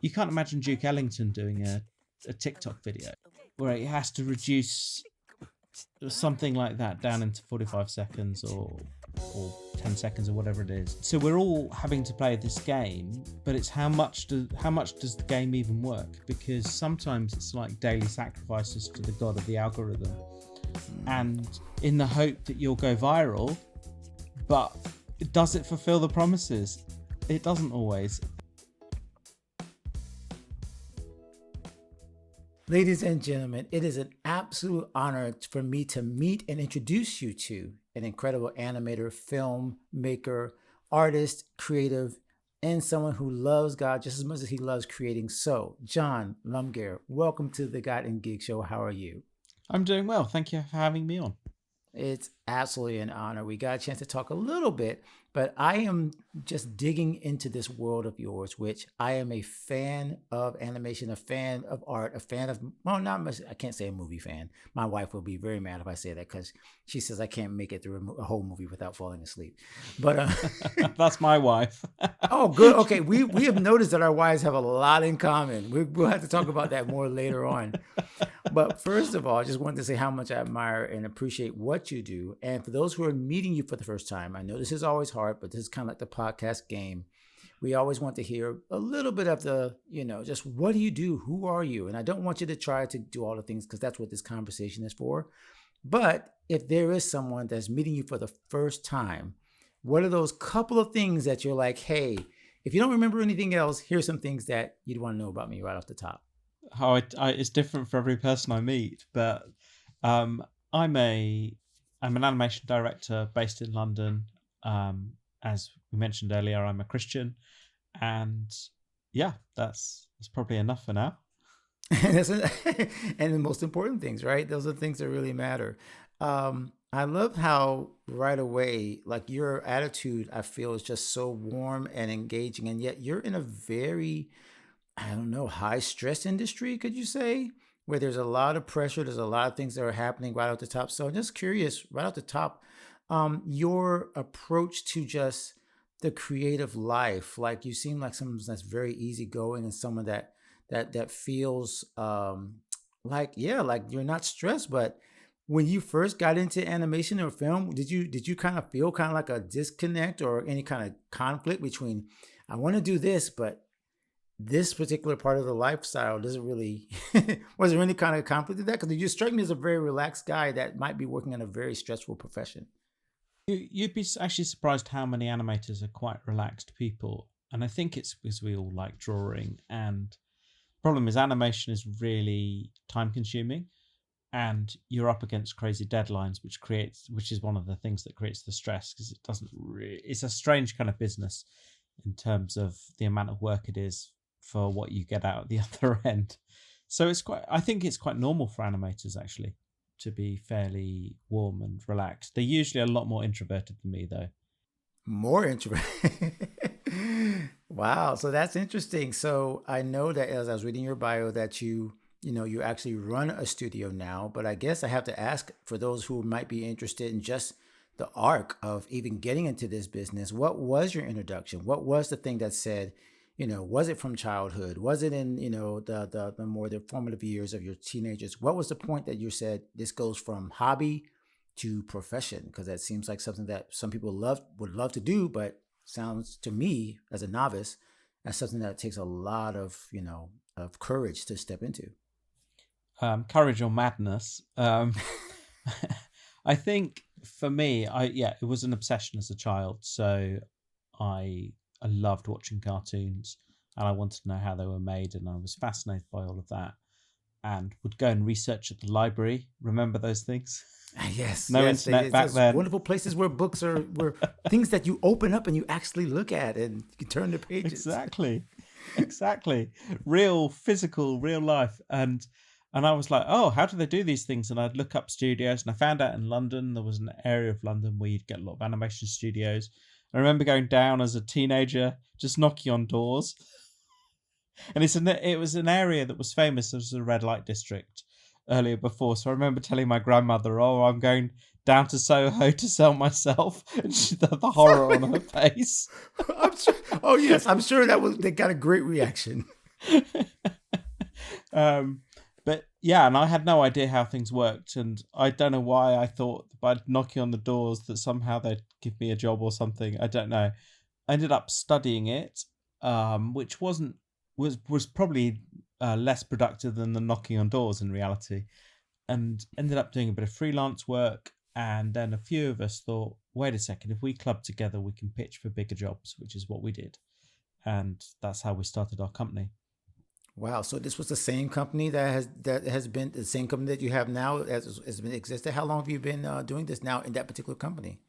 you can't imagine Duke Ellington doing a TikTok video where he has to reduce something like that down into 45 seconds or 10 seconds or whatever it is. So we're all having to play this game, but it's how much does the game even work? Because sometimes it's like daily sacrifices to the god of the algorithm, and in the hope that you'll go viral. But does it fulfill the promises? It doesn't always. Ladies and gentlemen, it is an absolute honor for me to meet and introduce you to an incredible animator, filmmaker, artist, creative, and someone who loves God just as much as he loves creating. So, John Lumgair, welcome to the God and Gig Show. How are you? I'm doing well. Thank you for having me on. It's absolutely an honor. We got a chance to talk a little bit, but I am just digging into this world of yours, which I am a fan of animation, a fan of art, a fan of, well, not much, I can't say a movie fan. My wife will be very mad if I say that because she says I can't make it through a whole movie without falling asleep. But that's my wife. Oh, good. Okay, we have noticed that our wives have a lot in common. We'll have to talk about that more later on. But first of all, I just wanted to say how much I admire and appreciate what you do. And for those who are meeting you for the first time, I know this is always hard, but this is kind of like the podcast game. We always want to hear a little bit of the, just what do you do? Who are you? And I don't want you to try to do all the things because that's what this conversation is for. But if there is someone that's meeting you for the first time, what are those couple of things that you're like, hey, if you don't remember anything else, here's some things that you'd want to know about me right off the top? It's different for every person I meet, but I'm an animation director based in London. As we mentioned earlier, I'm a Christian, and yeah, that's probably enough for now. And the most important things, right? Those are the things that really matter. I love how right away, like your attitude, I feel is just so warm and engaging, and yet you're in a very, I don't know, high stress industry, could you say? Where there's a lot of pressure, there's a lot of things that are happening right off the top. So I'm just curious, right off the top, your approach to just the creative life. Like you seem like someone that's very easygoing and someone that feels like, yeah, like you're not stressed. But when you first got into animation or film, did you kind of feel kind of like a disconnect or any kind of conflict between I want to do this, but this particular part of the lifestyle doesn't really was there any kind of conflict with that? Because you strike me as a very relaxed guy that might be working in a very stressful profession. You'd be actually surprised how many animators are quite relaxed people, and I think it's because we all like drawing. And the problem is animation is really time consuming, and you're up against crazy deadlines, which is one of the things that creates the stress, because it's a strange kind of business in terms of the amount of work it is for what you get out at the other end. So I think it's quite normal for animators actually to be fairly warm and relaxed. They're usually a lot more introverted than me though. More introverted. Wow. So that's interesting. So I know that as I was reading your bio that you actually run a studio now, but I guess I have to ask for those who might be interested in just the arc of even getting into this business. What was your introduction? What was the thing that said, was it from childhood? Was it in, the more the formative years of your teenagers? What was the point that you said this goes from hobby to profession? Because that seems like something that some people would love to do, but sounds to me as a novice as something that takes a lot of, of courage to step into. Courage or madness. I think for me, it was an obsession as a child. So I loved watching cartoons and I wanted to know how they were made, and I was fascinated by all of that and would go and research at the library. Remember those things? Yes. No internet back then. Wonderful places where books were things that you open up and you actually look at and you turn the pages. Exactly. Real physical, real life. And I was like, oh, how do they do these things? And I'd look up studios, and I found out in London, there was an area of London where you'd get a lot of animation studios. I remember going down as a teenager, just knocking on doors. And it was an area that was famous as a red light district earlier before. So I remember telling my grandmother, oh, I'm going down to Soho to sell myself. And the horror on her face. I'm sure, oh, yes, I'm sure they got a great reaction. um, but yeah, and I had no idea how things worked, and I don't know why I thought by knocking on the doors that somehow they'd give me a job or something. I don't know. I ended up studying it, which was probably less productive than the knocking on doors in reality, and ended up doing a bit of freelance work. And then a few of us thought, wait a second, if we club together, we can pitch for bigger jobs, which is what we did, and that's how we started our company. Wow. So this was the same company that has been the same company that you have now has been existed. How long have you been doing this now in that particular company?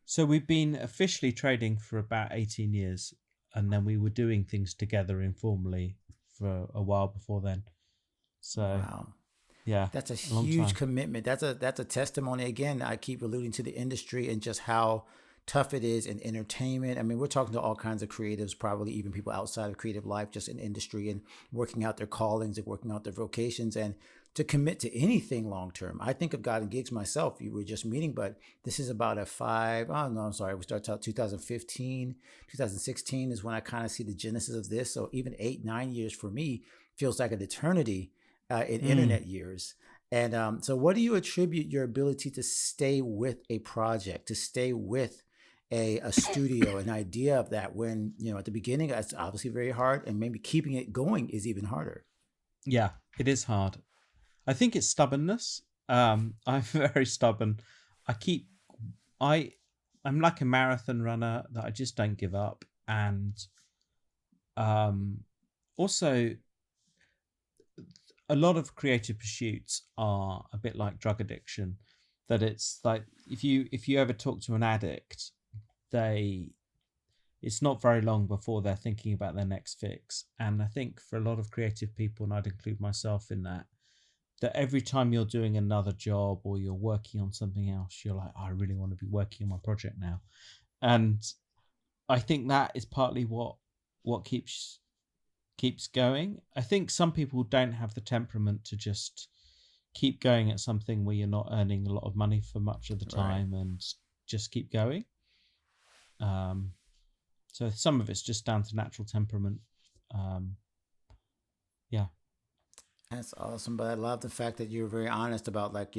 So we've been officially trading for about 18 years, and then we were doing things together informally for a while before then. So Wow. yeah, That's a a long huge time. commitment. That's a testimony. Again, I keep alluding to the industry and just how tough it is in entertainment. I mean, we're talking to all kinds of creatives, probably even people outside of creative life, just in industry and working out their callings and working out their vocations and to commit to anything long term. I think of God and gigs myself. You were just meeting, but this is about a five. Oh no, I'm sorry. We started out 2015, 2016 is when I kind of see the genesis of this. So even 8, 9 years for me feels like an eternity in Mm. internet years. And so, what do you attribute your ability to stay with a project, to stay with a studio, an idea of that when, at the beginning, it's obviously very hard, and maybe keeping it going is even harder? Yeah, it is hard. I think it's stubbornness. I'm very stubborn. I keep I I'm like a marathon runner that I just don't give up, and um, also a lot of creative pursuits are a bit like drug addiction. That it's like if you ever talk to an addict, they it's not very long before they're thinking about their next fix. And I think for a lot of creative people, and I'd include myself in that, that every time you're doing another job or you're working on something else, you're like, "Oh, I really want to be working on my project now." And I think that is partly what keeps going. I think some people don't have the temperament to just keep going at something where you're not earning a lot of money for much of the Right. time and just keep going. Um, so some of it's just down to natural temperament. Um, yeah. That's awesome, but I love the fact that you're very honest about, like,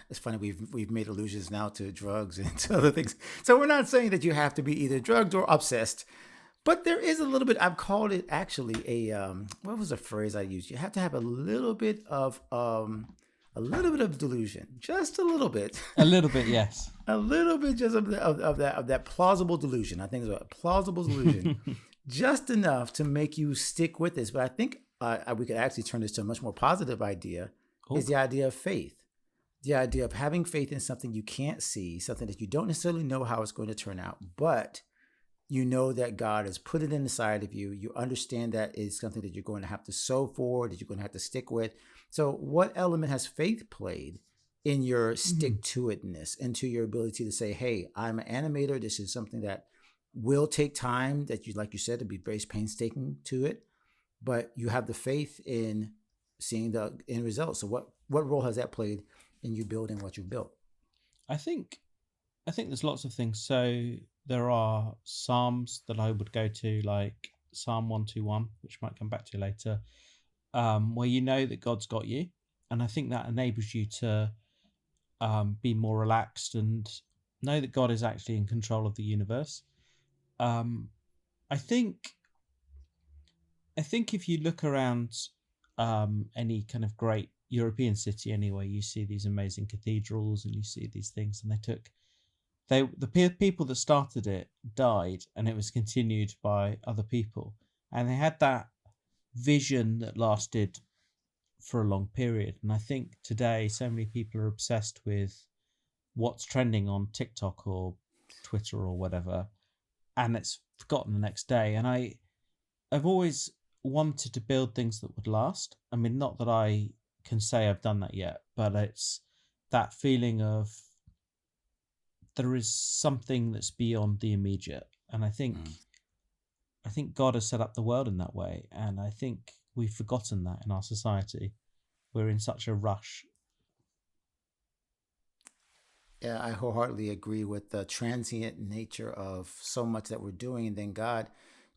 it's funny we've made allusions now to drugs and to other things. So we're not saying that you have to be either drugged or obsessed, but there is a little bit. I've called it actually what was the phrase I used? You have to have a little bit of delusion, just a little bit, A little bit, yes. a little bit just of that plausible delusion. I think it's a plausible delusion, just enough to make you stick with this. But I think we could actually turn this to a much more positive idea. Is Oh, the idea of faith, the idea of having faith in something you can't see, something that you don't necessarily know how it's going to turn out, but you know that God has put it inside of you. You understand that it's something that you're going to have to sow for, that you're going to have to stick with. So, what element has faith played in your mm. stick to itness, into your ability to say, hey, I'm an animator. This is something that will take time, that you, like you said, to be very painstaking to it, but you have the faith in seeing the end result. So, what role has that played in you building what you've built? I think I think there's lots of things. So there are psalms that I would go to, like Psalm 121, which might come back to later, where you know that God's got you, and I think that enables you to be more relaxed and know that God is actually in control of the universe. Um, I think I think if you look around any kind of great European city anyway, you see these amazing cathedrals and you see these things, and the people that started it died, and it was continued by other people, and they had that vision that lasted for a long period. And I think today so many people are obsessed with what's trending on TikTok or Twitter or whatever, and it's forgotten the next day. And I've always wanted to build things that would last. I mean, not that I can say I've done that yet, but it's that feeling of there is something that's beyond the immediate. And I think God has set up the world in that way, and I think we've forgotten that in our society. We're in such a rush. Yeah, I wholeheartedly agree with the transient nature of so much that we're doing. And then God,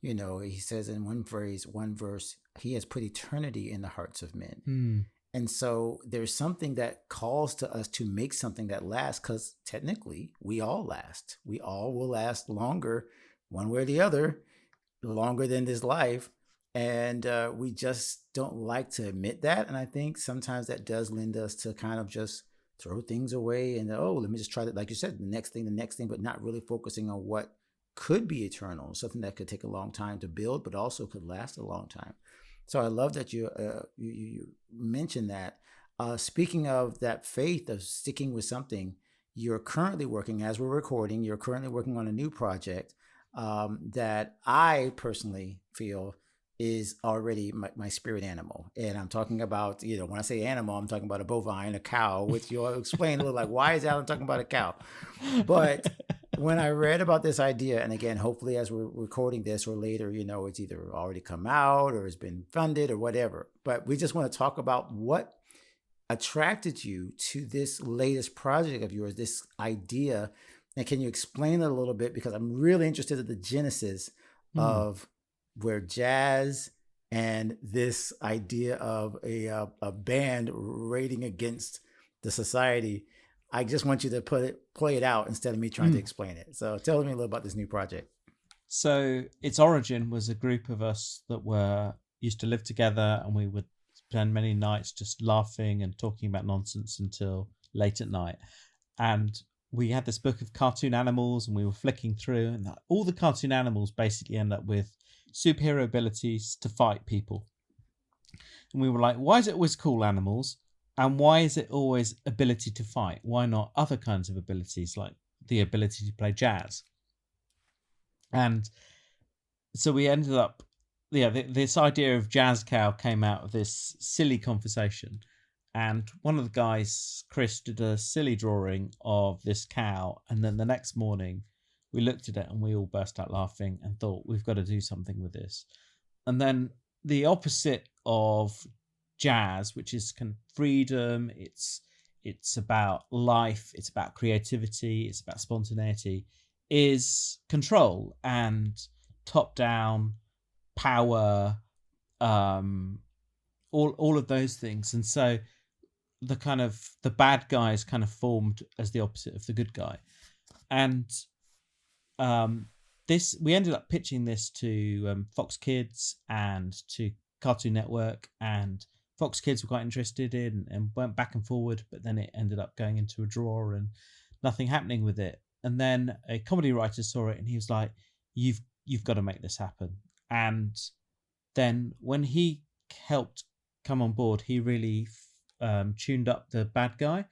He says in one phrase, one verse, he has put eternity in the hearts of men. Mm. And so there's something that calls to us to make something that lasts, because technically we all last. We all will last longer, one way or the other, longer than this life. And we just don't like to admit that. And I think sometimes that does lend us to kind of just throw things away and, oh, let me just try that. Like you said, the next thing, but not really focusing on what could be eternal, something that could take a long time to build, but also could last a long time. So I love that you mentioned that. Speaking of that faith of sticking with something, you're currently working, as we're recording, you're currently working on a new project that I personally feel is already my spirit animal. And I'm talking about, when I say animal, I'm talking about a bovine, a cow, which you'll explain a little like, why is Alan talking about a cow? But when I read about this idea, and again, hopefully as we're recording this or later, it's either already come out or has been funded or whatever. But we just want to talk about what attracted you to this latest project of yours, this idea. And can you explain it a little bit? Because I'm really interested in the genesis of where jazz and this idea of a band raiding against the society. I just want you to play it out instead of me trying to explain it. So tell me a little about this new project. So its origin was a group of us that used to live together, and we would spend many nights just laughing and talking about nonsense until late at night. And we had this book of cartoon animals, and we were flicking through, and all the cartoon animals basically end up with superhero abilities to fight people. And we were like, why is it always cool animals? And why is it always ability to fight? Why not other kinds of abilities, like the ability to play jazz? And so we ended up, this idea of jazz cow came out of this silly conversation. And one of the guys, Chris, did a silly drawing of this cow. And then the next morning, we looked at it and we all burst out laughing and thought, we've got to do something with this. And then the opposite of jazz, which is kind of freedom, it's about life, it's about creativity, it's about spontaneity, is control and top down power, all of those things. And so the bad guys kind of formed as the opposite of the good guy. And we ended up pitching this to Fox Kids and to Cartoon Network, and Fox Kids were quite interested in and went back and forward, but then it ended up going into a draw and nothing happening with it. And then a comedy writer saw it and he was like, you've got to make this happen. And then when he helped come on board, he really tuned up the bad guy.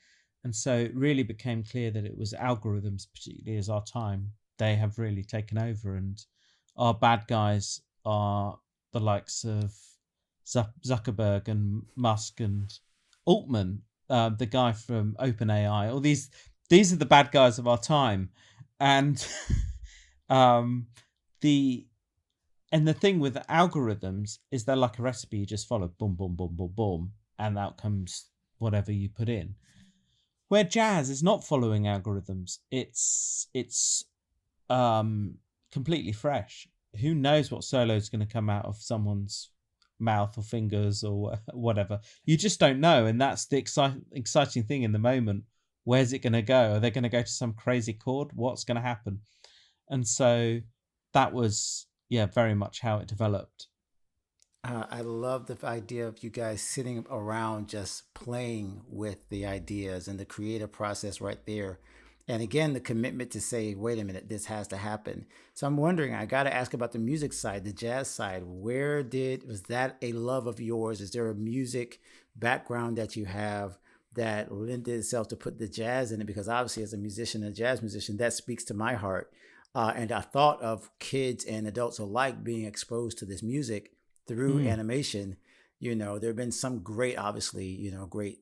And so it really became clear that it was algorithms, particularly as our time, they have really taken over. And our bad guys are the likes of Zuckerberg and Musk and Altman, the guy from OpenAI. All these are the bad guys of our time. And the thing with algorithms is they're like a recipe. You just follow, boom, boom, boom, boom, boom, and out comes whatever you put in. Where jazz is not following algorithms, it's completely fresh. Who knows what solo is going to come out of someone's mouth or fingers or whatever? You just don't know, and that's the exciting thing in the moment. Where's it going to go? Are they going to go to some crazy chord? What's going to happen? And so that was very much how it developed. I love the idea of you guys sitting around just playing with the ideas and the creative process right there. And again, the commitment to say, wait a minute, this has to happen. So I'm wondering, I got to ask about the music side, the jazz side. Was that a love of yours? Is there a music background that you have that lended itself to put the jazz in it? Because obviously, as a musician, a jazz musician, that speaks to my heart. And I thought of kids and adults alike being exposed to this music through animation. There have been some great, obviously, great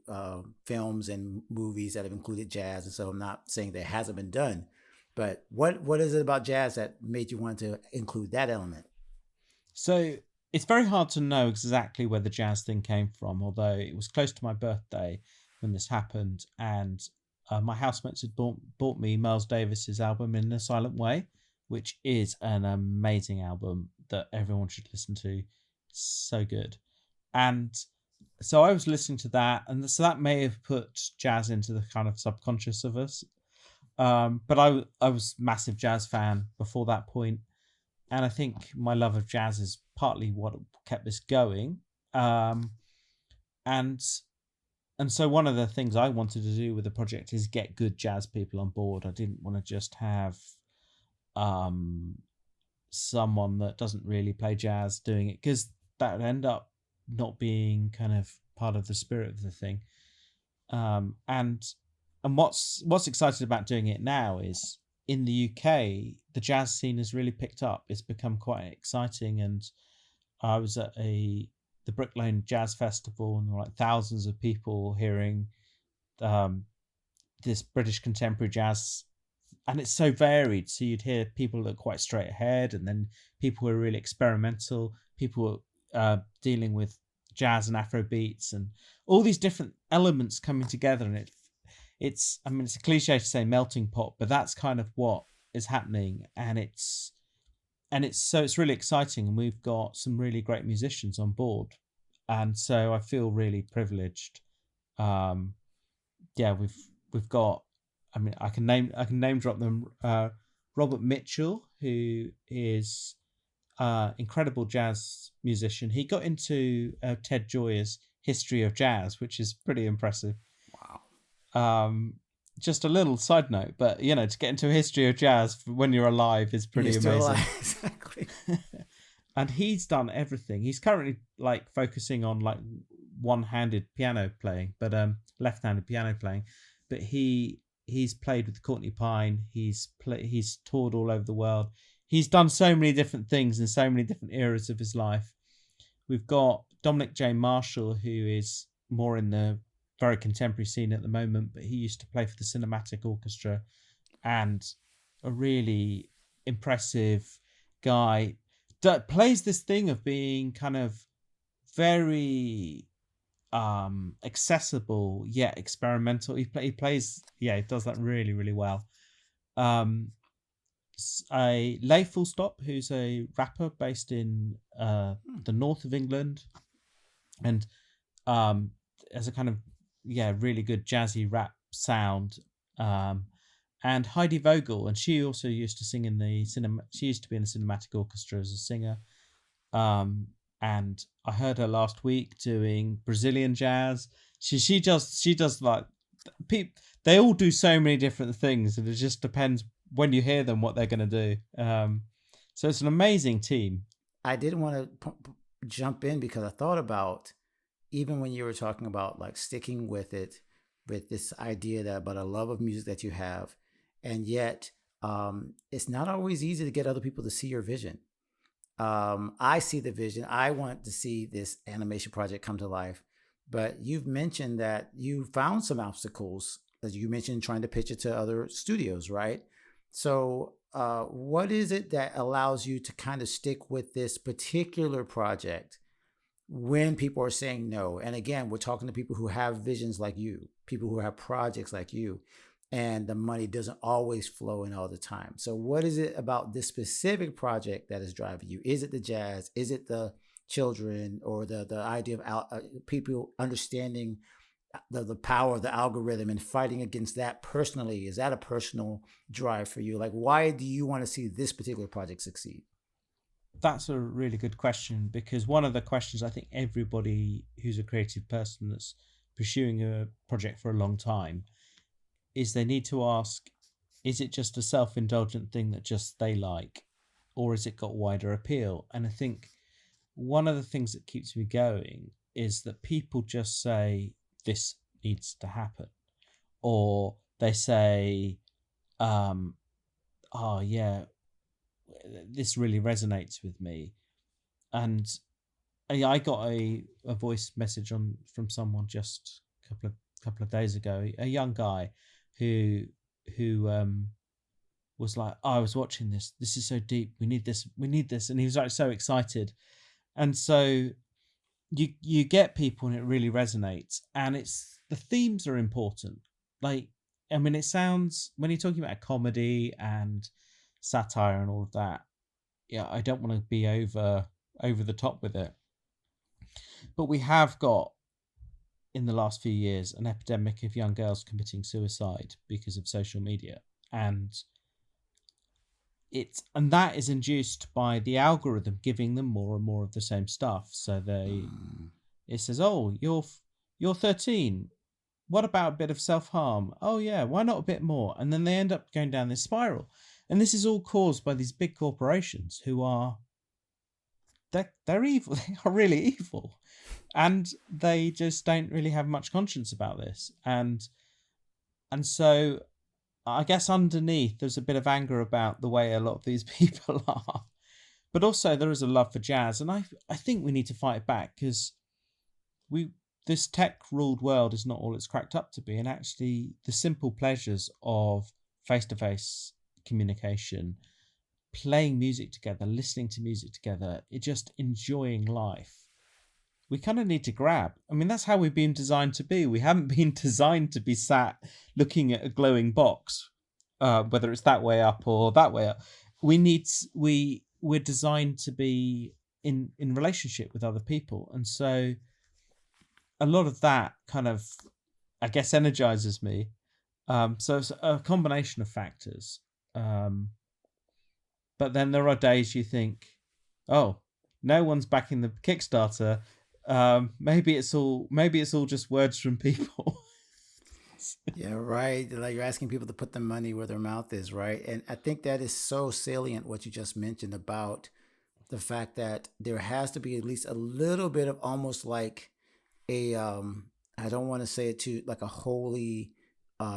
films and movies that have included jazz. And so I'm not saying that it hasn't been done, but what is it about jazz that made you want to include that element? So it's very hard to know exactly where the jazz thing came from, although it was close to my birthday when this happened. And my housemates had bought me Miles Davis's album In a Silent Way, which is an amazing album that everyone should listen to. so good. And so I was listening to that, and so that may have put jazz into the kind of subconscious of us. But I was massive jazz fan before that point, and I think my love of jazz is partly what kept this going. Um, and and so one of the things I wanted to do with the project is get good jazz people on board. I didn't want to just have um, someone that doesn't really play jazz doing it, because that would end up not being kind of part of the spirit of the thing. And what's exciting about doing it now is in the UK, the jazz scene has really picked up. It's become quite exciting, and I was at the Brick Lane Jazz Festival, and there were like thousands of people hearing um, this British contemporary jazz, and it's so varied. So you'd hear people that are quite straight ahead, and then people who are really experimental, people dealing with jazz and Afro beats, and all these different elements coming together. And it's I mean, it's a cliche to say melting pot, but that's kind of what is happening, and it's really exciting, and we've got some really great musicians on board, and so I feel really privileged. Um, yeah, we've got. I mean, I can name drop them. Robert Mitchell, who is incredible jazz musician. He got into Ted Joyer's History of Jazz, which is pretty impressive. Wow. Um, just a little side note, but to get into a history of jazz when you're alive is You're pretty still amazing. alive. Exactly. And he's done everything. He's currently like focusing on like one-handed piano playing, but left-handed piano playing. But he's played with Courtney Pine. He's toured all over the world. He's done so many different things in so many different eras of his life. We've got Dominic J. Marshall, who is more in the very contemporary scene at the moment, but he used to play for the Cinematic Orchestra, and a really impressive guy that plays this thing of being kind of very accessible yet experimental. He plays, he does that really, really well. um a Lay Full Stop, who's a rapper based in the north of England, and has a kind of really good jazzy rap sound. Um, and Heidi Vogel, and she also used to sing in the cinema. She used to be in the Cinematic Orchestra as a singer. Um, and I heard her last week doing Brazilian jazz. She does like they all do so many different things, and it just depends when you hear them what they're going to do. So it's an amazing team. I didn't want to jump in because I thought about, even when you were talking about like sticking with it, with this idea that about a love of music that you have, and yet it's not always easy to get other people to see your vision. I see the vision. I want to see this animation project come to life. But you've mentioned that you found some obstacles, as you mentioned, trying to pitch it to other studios, right? So, what is it that allows you to kind of stick with this particular project when people are saying no? And again, we're talking to people who have visions like you, people who have projects like you, and the money doesn't always flow in all the time. So, what is it about this specific project that is driving you? Is it the jazz? Is it the children, or the idea of people understanding the power of the algorithm and fighting against that personally? Is that a personal drive for you? Like, why do you want to see this particular project succeed? That's a really good question, because one of the questions I think everybody who's a creative person that's pursuing a project for a long time is they need to ask, is it just a self-indulgent thing that just they like, or has it got wider appeal? And I think one of the things that keeps me going is that people just say this needs to happen, or they say, um, oh yeah, this really resonates with me. And I got a voice message on from someone just a couple of days ago, a young guy who was like, oh, I was watching this is so deep, we need this, and he was like so excited. And so you get people, and it really resonates, and it's the themes are important. Like, I mean, it sounds, when you're talking about a comedy and satire and all of that, I don't want to be over the top with it. but we have got in the last few years an epidemic of young girls committing suicide because of social media, and that is induced by the algorithm giving them more and more of the same stuff. So it says, oh, you're 13, what about a bit of self-harm? Oh yeah, why not a bit more? And then they end up going down this spiral, and this is all caused by these big corporations who are they're evil. They are really evil, and they just don't really have much conscience about this. And so I guess underneath there's a bit of anger about the way a lot of these people are, but also there is a love for jazz, and I think we need to fight back, because this tech ruled world is not all it's cracked up to be, and actually the simple pleasures of face-to-face communication, playing music together, listening to music together, just enjoying life, we kind of need to grab. I mean, that's how we've been designed to be. We haven't been designed to be sat looking at a glowing box, whether it's that way up or that way up. We're designed to be in relationship with other people, and so a lot of that kind of, I guess, energizes me. So it's a combination of factors. But then there are days you think, oh, no one's backing the Kickstarter. Maybe it's all just words from people. Yeah, right. Like you're asking people to put their money where their mouth is, right? And I think that is so salient what you just mentioned about the fact that there has to be at least a little bit of almost like a I don't want to say it too like a holy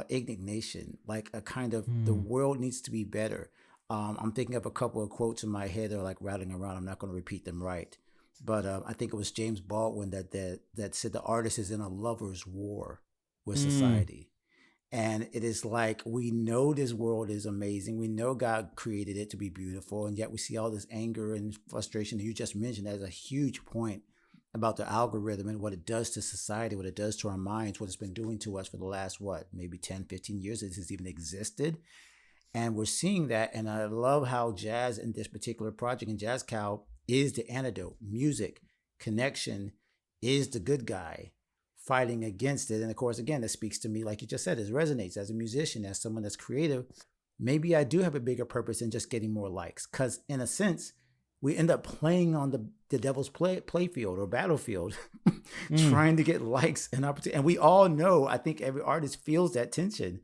indignation, like a kind of the Mm, world needs to be better. I'm thinking of a couple of quotes in my head that are like rattling around. I'm not going to repeat them right, but I think it was James Baldwin that said the artist is in a lover's war with mm, society. And it is like we know this world is amazing. We know God created it to be beautiful, and yet we see all this anger and frustration that you just mentioned as a huge point about the algorithm and what it does to society, what it does to our minds, what it's been doing to us for the last, what, maybe 10, 15 years this has even existed. And we're seeing that. And I love how jazz in this particular project and Jazz Cow is the antidote. Music, connection is the good guy fighting against it. And of course, again, that speaks to me, like you just said, it resonates as a musician, as someone that's creative. Maybe I do have a bigger purpose than just getting more likes. Because in a sense, we end up playing on the devil's playfield or battlefield, mm, trying to get likes and opportunity. And we all know, I think every artist feels that tension.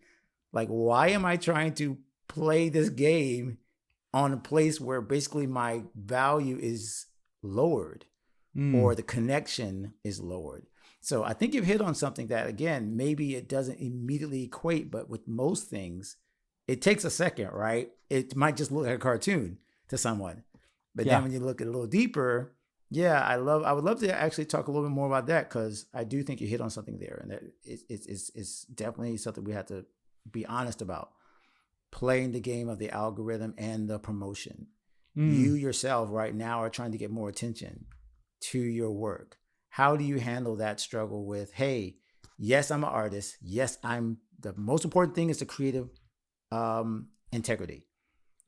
Like, why am I trying to play this game on a place where basically my value is lowered mm, or the connection is lowered? So I think you've hit on something that, again, maybe it doesn't immediately equate, but with most things, it takes a second, right? It might just look like a cartoon to someone. But then yeah. when you look a little deeper, yeah, I would love to actually talk a little bit more about that, because I do think you hit on something there. And that it's definitely something we have to be honest about. Playing the game of the algorithm and the promotion. You Mm. yourself right now are trying to get more attention to your work. How do you handle that struggle with, hey, yes, I'm an artist. Yes, the most important thing is the creative integrity.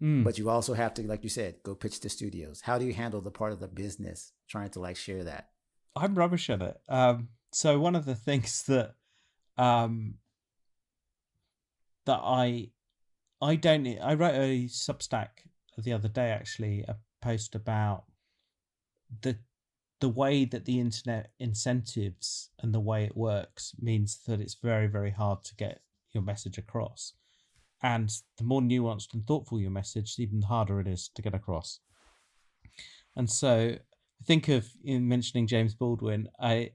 Mm. But you also have to, like you said, go pitch to studios. How do you handle the part of the business trying to like share that? I'm rubbish at it. So one of the things um, that I don't. I wrote a Substack the other day, actually, a post about the way that the internet incentives and the way it works means that it's very, very hard to get your message across. And the more nuanced and thoughtful your message, even harder it is to get across. And so think of, in mentioning James Baldwin, I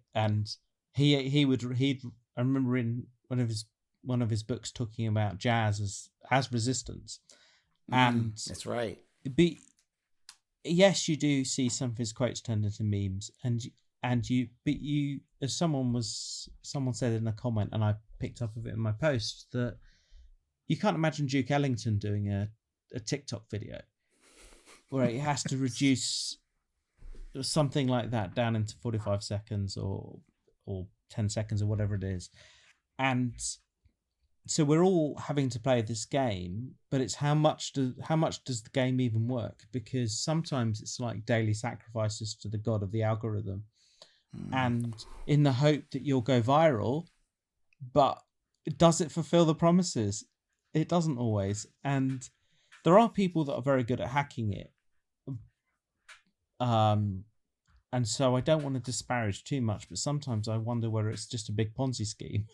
remember in one of his books talking about jazz as resistance. And That's right. be yes, you do see some of his quotes turned into memes, but you, as someone said in a comment, and I picked up of it in my post, that you can't imagine Duke Ellington doing a TikTok video where he has to reduce something like that down into 45 seconds or 10 seconds or whatever it is. And so we're all having to play this game, but it's how much does the game even work? Because sometimes it's like daily sacrifices to the god of the algorithm, and in the hope that you'll go viral. But does it fulfill the promises? It doesn't always. And there are people that are very good at hacking it. Um, and so I don't want to disparage too much, but sometimes I wonder whether it's just a big Ponzi scheme.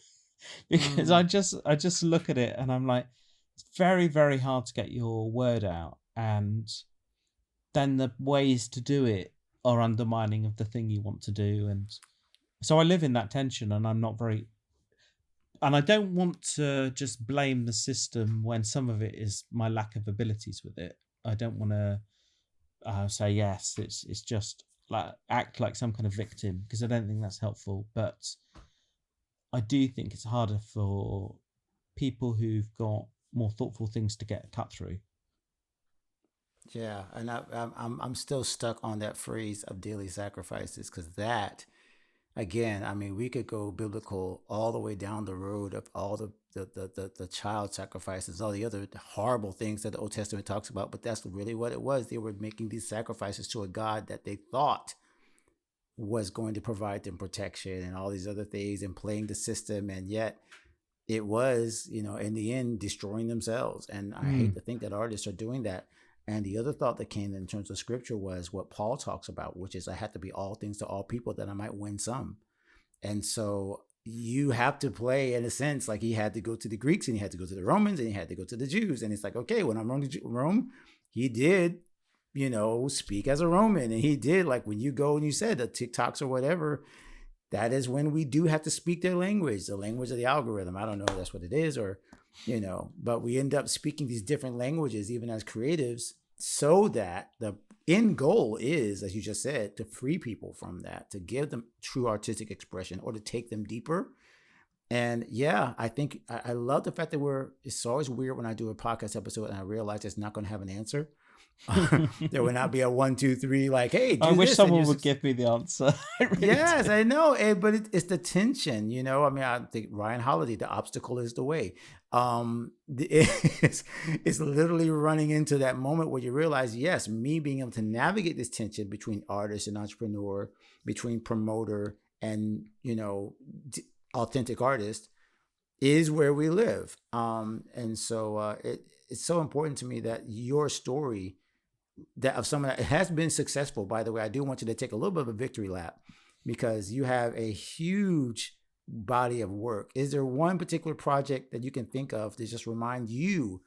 Because Mm. I just look at it and I'm like, it's very, very hard to get your word out. And then the ways to do it are undermining of the thing you want to do. And so I live in that tension, and I don't want to just blame the system when some of it is my lack of abilities with it. I don't want to say yes, it's just like act like some kind of victim, because I don't think that's helpful. But I do think it's harder for people who've got more thoughtful things to get cut through. Yeah, and I'm still stuck on that phrase of daily sacrifices, because that, again, I mean, we could go biblical all the way down the road of all the child sacrifices, all the other horrible things that the Old Testament talks about, but that's really what it was. They were making these sacrifices to a God that they thought was going to provide them protection and all these other things, and playing the system, and yet it was, in the end, destroying themselves. And I hate Mm. to think that artists are doing that. And the other thought that came in terms of scripture was what Paul talks about, which is, I have to be all things to all people that I might win some. And so you have to play, in a sense, like he had to go to the Greeks, and he had to go to the Romans, and he had to go to the Jews. And it's like, okay, when I'm in Rome, he did, speak as a Roman. And he did, like when you go and you said the TikToks or whatever, that is when we do have to speak their language, the language of the algorithm. I don't know if that's what it is, or, but we end up speaking these different languages, even as creatives, so that the end goal is, as you just said, to free people from that, to give them true artistic expression, or to take them deeper. And yeah, I think I love the fact that it's always weird when I do a podcast episode and I realize it's not going to have an answer. There will not be a 1, 2, 3, like, hey, I do wish this and someone you're would give me the answer. I really Yes, do. I know, but it's the tension, I mean, I think Ryan Holiday, the obstacle is the way. It's literally running into that moment where you realize, yes, me being able to navigate this tension between artist and entrepreneur, between promoter and authentic artist, is where we live. And so it's so important to me that your story, that of someone that has been successful. By the way, I do want you to take a little bit of a victory lap, because you have a huge body of work. Is there one particular project that you can think of to just remind you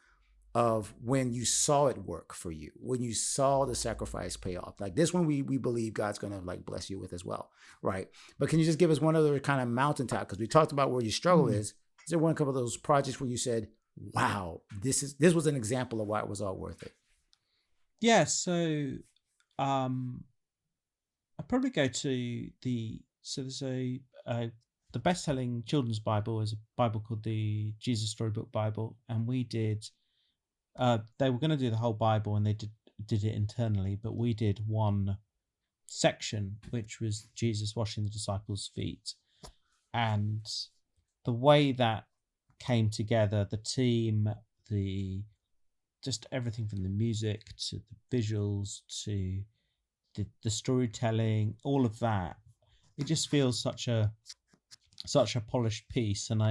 of when you saw it work for you, when you saw the sacrifice pay off? Like this one, we believe God's going to like bless you with as well, right? But can you just give us one other kind of mountaintop? Because we talked about where your struggle Mm. is. Is there one couple of those projects where you said, "Wow, this was an example of why it was all worth it"? Yeah, so um, I'd probably go to there's the best-selling children's Bible is a Bible called the Jesus Storybook Bible, and we did. They were going to do the whole Bible, and they did it internally, but we did one section, which was Jesus washing the disciples' feet, and the way that came together, the team, the just everything from the music to the visuals to the storytelling, all of that. It just feels such a polished piece, and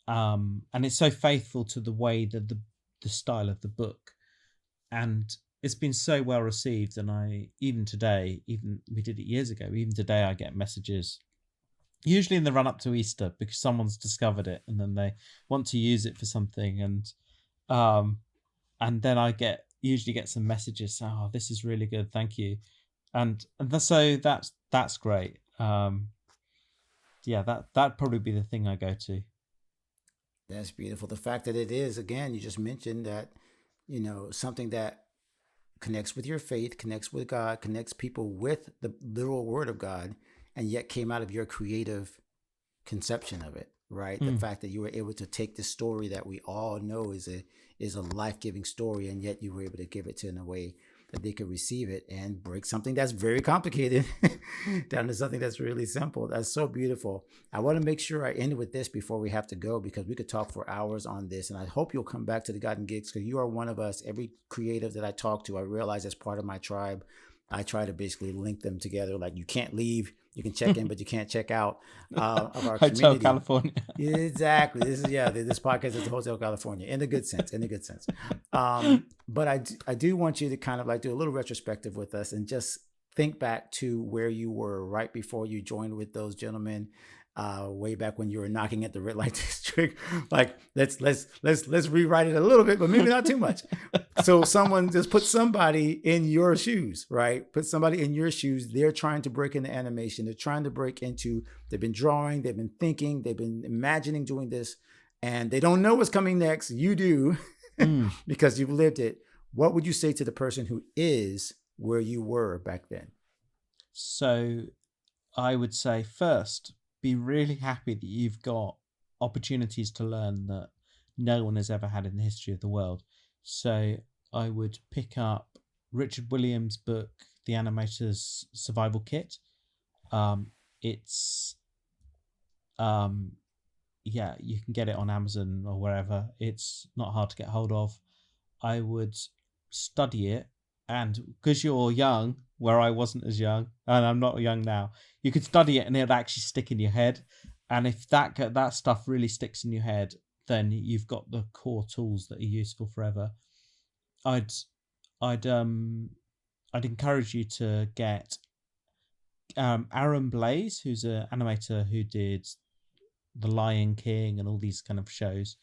and it's so faithful to the way that the style of the book, and it's been so well received. And I even today, even we did it years ago, even today I get messages, usually in the run up to Easter, because someone's discovered it and then they want to use it for something, um and then I usually get some messages saying, "Oh, this is really good, thank you," so that's great. Yeah, that'd probably be the thing I go to. That's beautiful. The fact that it is, again, you just mentioned that, something that connects with your faith, connects with God, connects people with the literal word of God, and yet came out of your creative conception of it, right? The Mm. fact that you were able to take the story that we all know is a life-giving story, and yet you were able to give it to in a way that they could receive it and break something that's very complicated down to something that's really simple. That's so beautiful. I want to make sure I end with this before we have to go, because we could talk for hours on this, and I hope you'll come back to the Gotten Gigs, because you are one of us. Every creative that I talk to, I realize as part of my tribe. I try to basically link them together. Like you can't leave, you can check in, but you can't check out of our Hotel community. California. Exactly. This podcast is Hotel California in a good sense, in a good sense. But I do want you to kind of like do a little retrospective with us and just think back to where you were right before you joined with those gentlemen, way back when you were knocking at the red light district. Like let's rewrite it a little bit, but maybe not too much. So someone just put somebody in your shoes, right? Put somebody in your shoes. They're trying to break into animation. They're trying to break into, they've been drawing, they've been thinking, they've been imagining doing this, and they don't know what's coming next. You do because you've lived it. What would you say to the person who is where you were back then? So I would say first, be really happy that you've got opportunities to learn that no one has ever had in the history of the world. So I would pick up Richard Williams' book, The Animator's Survival Kit. It's yeah, you can get it on Amazon or wherever. It's not hard to get hold of. I would study it, and because you're young, where I wasn't as young, and I'm not young now, you could study it and it'd actually stick in your head. And if that stuff really sticks in your head, then you've got the core tools that are useful forever. I'd I'd encourage you to get Aaron Blaise, who's an animator who did The Lion King and all these kind of shows.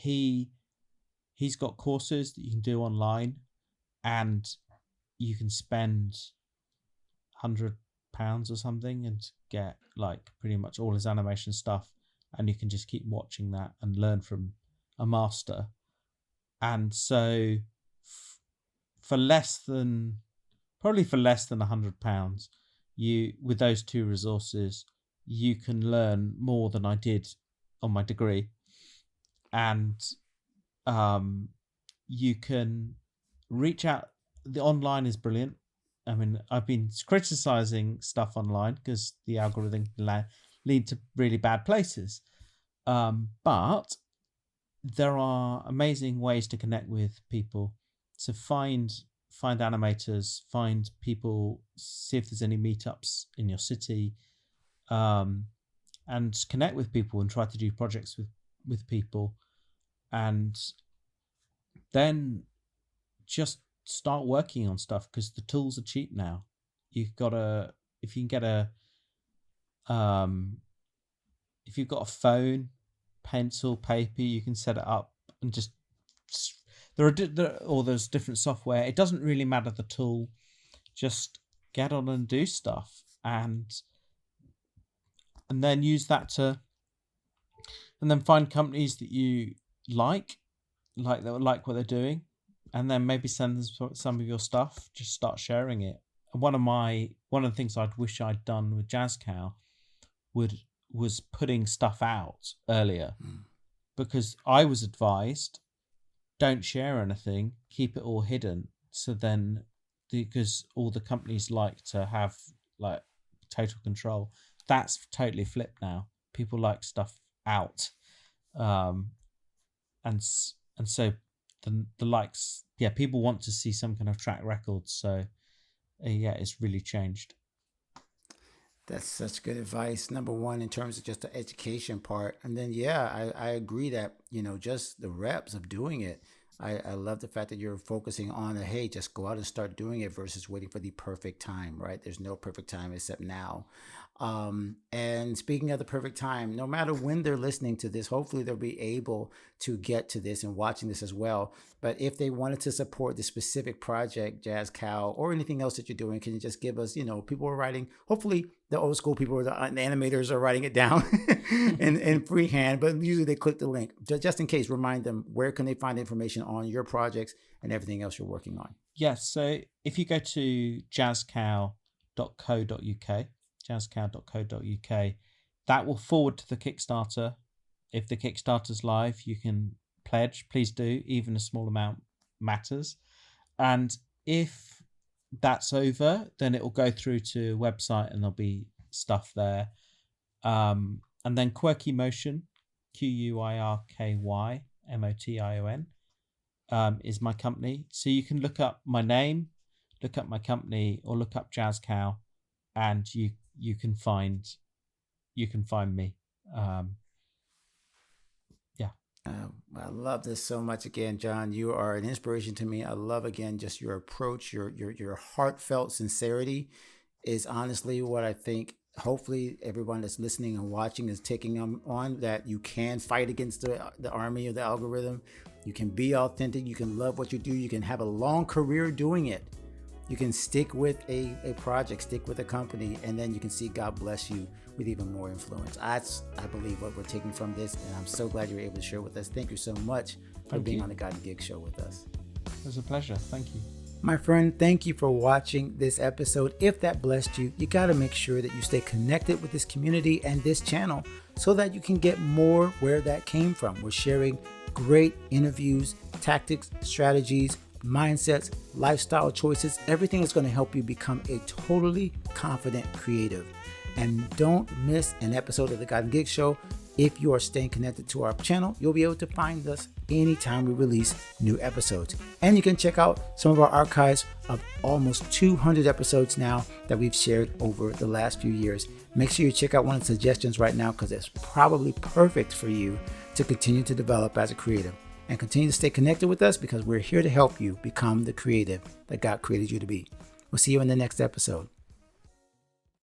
He's got courses that you can do online, and you can spend £100 or something and get like pretty much all his animation stuff, and you can just keep watching that and learn from a master. And so for less than £100, you, with those two resources, you can learn more than I did on my degree. And you can reach out. The online is brilliant. I mean, I've been criticizing stuff online because the algorithm can lead to really bad places. But there are amazing ways to connect with people. So find animators, find people, see if there's any meetups in your city, and connect with people and try to do projects with people. And then just start working on stuff, because the tools are cheap now. If you can get if you've got a phone, pencil, paper, you can set it up and just there's different software. It doesn't really matter the tool. Just get on and do stuff, and then use that and then find companies that you like what they're doing, and then maybe send them some of your stuff. Just start sharing it. And one of the things I'd wish I'd done with Jazz Cow was putting stuff out earlier, because I was advised, don't share anything, keep it all hidden. So then, because all the companies like to have like total control, that's totally flipped now. People like stuff out, and so the likes, yeah, people want to see some kind of track record. So yeah, it's really changed. That's such good advice. Number one, in terms of just the education part. And then, yeah, I agree that, just the reps of doing it. I love the fact that you're focusing on hey, just go out and start doing it versus waiting for the perfect time, right? There's no perfect time except now. And speaking of the perfect time, no matter when they're listening to this, hopefully they'll be able to get to this and watching this as well. But if they wanted to support the specific project, Jazz Cow, or anything else that you're doing, can you just give us, people are writing, hopefully the old school people or the animators are writing it down in freehand, but usually they click the link. Just in case, remind them, where can they find information on your projects and everything else you're working on? Yes, so if you go to jazzcow.co.uk, jazzcow.co.uk, that will forward to the Kickstarter. If the Kickstarter's live, you can pledge. Please do. Even a small amount matters. And if that's over, then it will go through to a website and there'll be stuff there. And then Quirky Motion, QUIRKYMOTION, is my company. So you can look up my name, look up my company or look up Jazz Cow, and you can find me. Yeah. I love this so much. Again, John, you are an inspiration to me. I love, again, just your approach, your heartfelt sincerity is honestly what I think. Hopefully, everyone that's listening and watching is taking on, that you can fight against the army of the algorithm. You can be authentic. You can love what you do. You can have a long career doing it. You can stick with a project, stick with a company, and then you can see God bless you with even more influence. That's, I believe, what we're taking from this, and I'm so glad you're able to share with us. Thank you so much for being on the God and Gig Show with us. It was a pleasure. Thank you. My friend, thank you for watching this episode. If that blessed you, you got to make sure that you stay connected with this community and this channel so that you can get more where that came from. We're sharing great interviews, tactics, strategies, mindsets, lifestyle choices, everything that's going to help you become a totally confident creative. And don't miss an episode of the God and Gig Show. If you are staying connected to our channel, you'll be able to find us anytime we release new episodes. And you can check out some of our archives of almost 200 episodes now that we've shared over the last few years. Make sure you check out one of the suggestions right now, because it's probably perfect for you to continue to develop as a creative. And continue to stay connected with us, because we're here to help you become the creative that God created you to be. We'll see you in the next episode.